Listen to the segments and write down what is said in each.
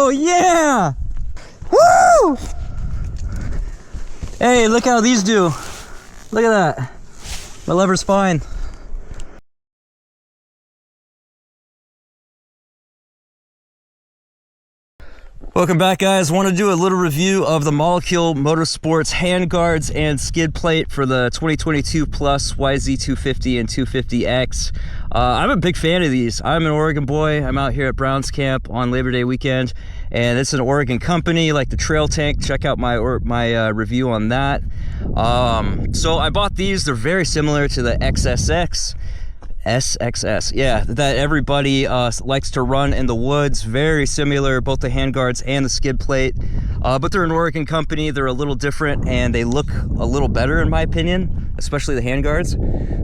Oh yeah! Woo! Hey, look how these do. Look at that. My lever's fine. Welcome back, guys. Want to do a little review of the Molecule Motorsports handguards and skid plate for the 2022 Plus YZ250 and 250X. I'm a big fan of these. I'm an Oregon boy. I'm out here at Browns Camp on Labor Day weekend, and it's an Oregon company like the Trail Tank. Check out my review on that. So I bought these. They're very similar to the SXS, yeah, that everybody likes to run in the woods. Very similar, both the handguards and the skid plate, but they're an Oregon company. They're a little different and they look a little better in my opinion, especially the handguards.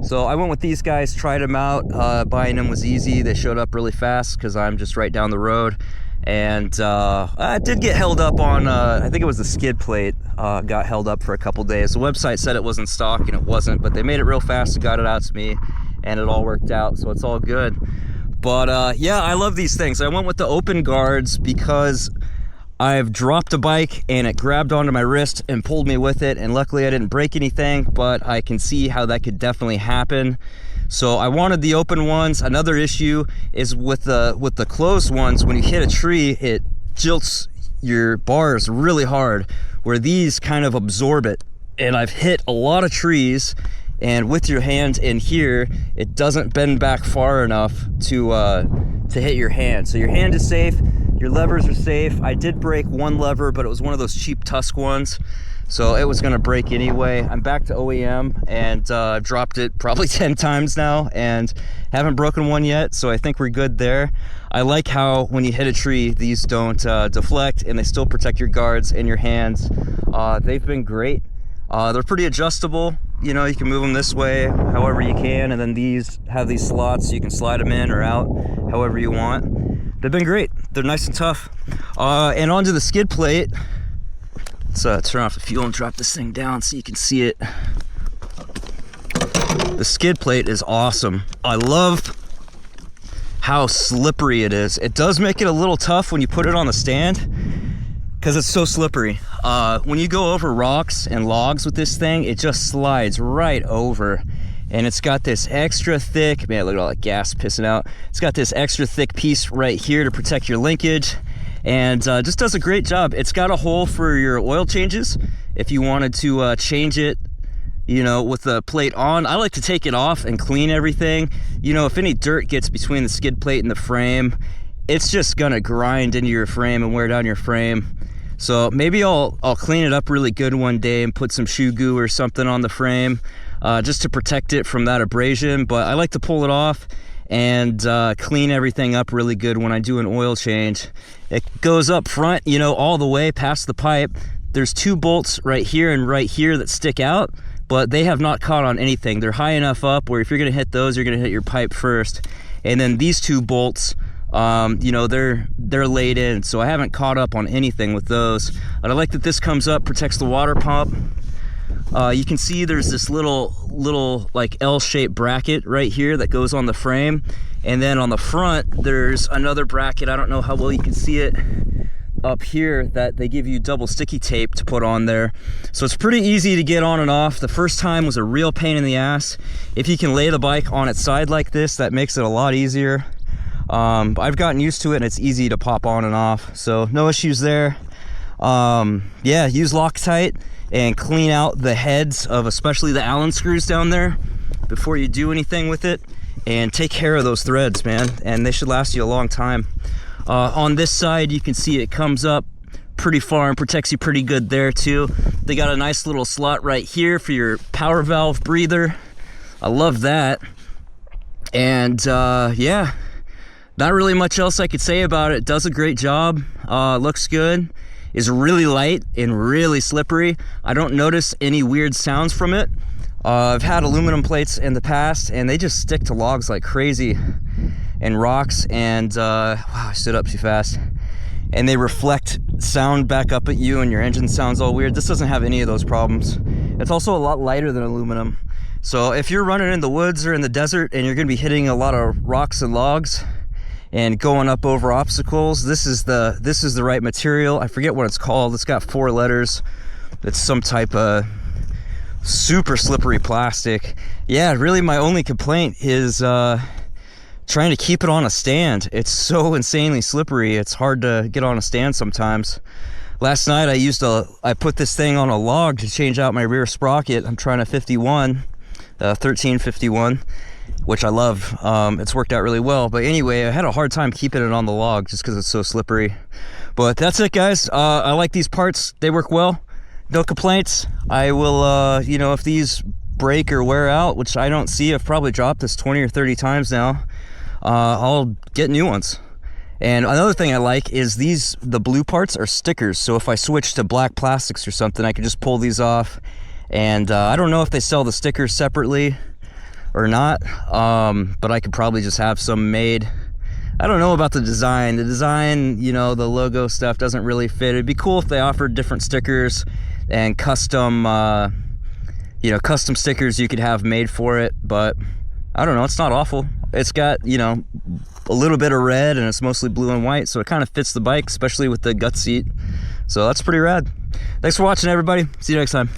So I went with these guys, tried them out. Buying them was easy. They showed up really fast because I'm just right down the road. And I did get held up on, I think it was the skid plate, got held up for a couple days. The website said it was in stock and it wasn't, but they made it real fast and got it out to me, and it all worked out, so it's all good. But yeah, I love these things. I went with the open guards because I've dropped a bike and it grabbed onto my wrist and pulled me with it, and luckily I didn't break anything, but I can see how that could definitely happen. So I wanted the open ones. Another issue is with the closed ones, when you hit a tree, it jilts your bars really hard, where these kind of absorb it. And I've hit a lot of trees, and with your hand in here, it doesn't bend back far enough to hit your hand. So your hand is safe, your levers are safe. I did break one lever, but it was one of those cheap Tusk ones, so it was gonna break anyway. I'm back to OEM and dropped it probably 10 times now and haven't broken one yet, so I think we're good there. I like how when you hit a tree, these don't deflect, and they still protect your guards and your hands. They've been great. They're pretty adjustable. You know, you can move them this way however you can, and then these have these slots so you can slide them in or out however you want. They've been great. They're nice and tough. And onto the skid plate. Let's turn off the fuel and drop this thing down so you can see it. The skid plate is awesome. I love how slippery it is. It does make it a little tough when you put it on the stand because it's so slippery. When you go over rocks and logs with this thing, it just slides right over. And it's got this extra thick, man, look at all that gas pissing out. It's got this extra thick piece right here to protect your linkage, and just does a great job. It's got a hole for your oil changes if you wanted to change it, you know, with the plate on. I like to take it off and clean everything. You know, if any dirt gets between the skid plate and the frame, it's just gonna grind into your frame and wear down your frame. So maybe I'll clean it up really good one day and put some shoe goo or something on the frame just to protect it from that abrasion. But I like to pull it off and clean everything up really good when I do an oil change. It goes up front, you know, all the way past the pipe. There's two bolts right here and right here that stick out, but they have not caught on anything. They're high enough up where if you're gonna hit those, you're gonna hit your pipe first. And then these two bolts, you know, they're laid in, so I haven't caught up on anything with those. But I like that this comes up, protects the water pump. You can see there's this little like L-shaped bracket right here that goes on the frame, and then on the front there's another bracket. I don't know how well you can see it up here, that they give you double sticky tape to put on there, so it's pretty easy to get on and off. The first time was a real pain in the ass. If you can lay the bike on its side like this, that makes it a lot easier. I've gotten used to it and it's easy to pop on and off, so no issues there. Yeah, use Loctite and clean out the heads of especially the Allen screws down there before you do anything with it, and take care of those threads, man, and they should last you a long time. On this side, you can see it comes up pretty far and protects you pretty good there too. They got a nice little slot right here for your power valve breather. I love that. And yeah, not really much else I could say about it. It does a great job. Looks good. Is really light and really slippery. I don't notice any weird sounds from it. I've had aluminum plates in the past and they just stick to logs like crazy and rocks, and wow, I stood up too fast. And they reflect sound back up at you and your engine sounds all weird. This doesn't have any of those problems. It's also a lot lighter than aluminum. So if you're running in the woods or in the desert and you're gonna be hitting a lot of rocks and logs, and going up over obstacles. This is the right material. I forget what it's called. It's got 4 letters. It's some type of super slippery plastic. Yeah, really my only complaint is trying to keep it on a stand. It's so insanely slippery. It's hard to get on a stand sometimes. Last night I put this thing on a log to change out my rear sprocket. I'm trying a 1351, which I love. It's worked out really well. But anyway, I had a hard time keeping it on the log just because it's so slippery. But that's it, guys. I like these parts. They work well. No complaints. I will, you know, if these break or wear out, which I don't see, I've probably dropped this 20 or 30 times now, I'll get new ones. And another thing I like is the blue parts are stickers. So if I switch to black plastics or something, I can just pull these off. And I don't know if they sell the stickers separately or not, but I could probably just have some made. I don't know about the design. The design, you know, the logo stuff doesn't really fit. It'd be cool if they offered different stickers and custom, you know, custom stickers you could have made for it. But I don't know, it's not awful. It's got, you know, a little bit of red, and it's mostly blue and white, so it kind of fits the bike, especially with the gut seat. So that's pretty rad. Thanks for watching, everybody. See you next time.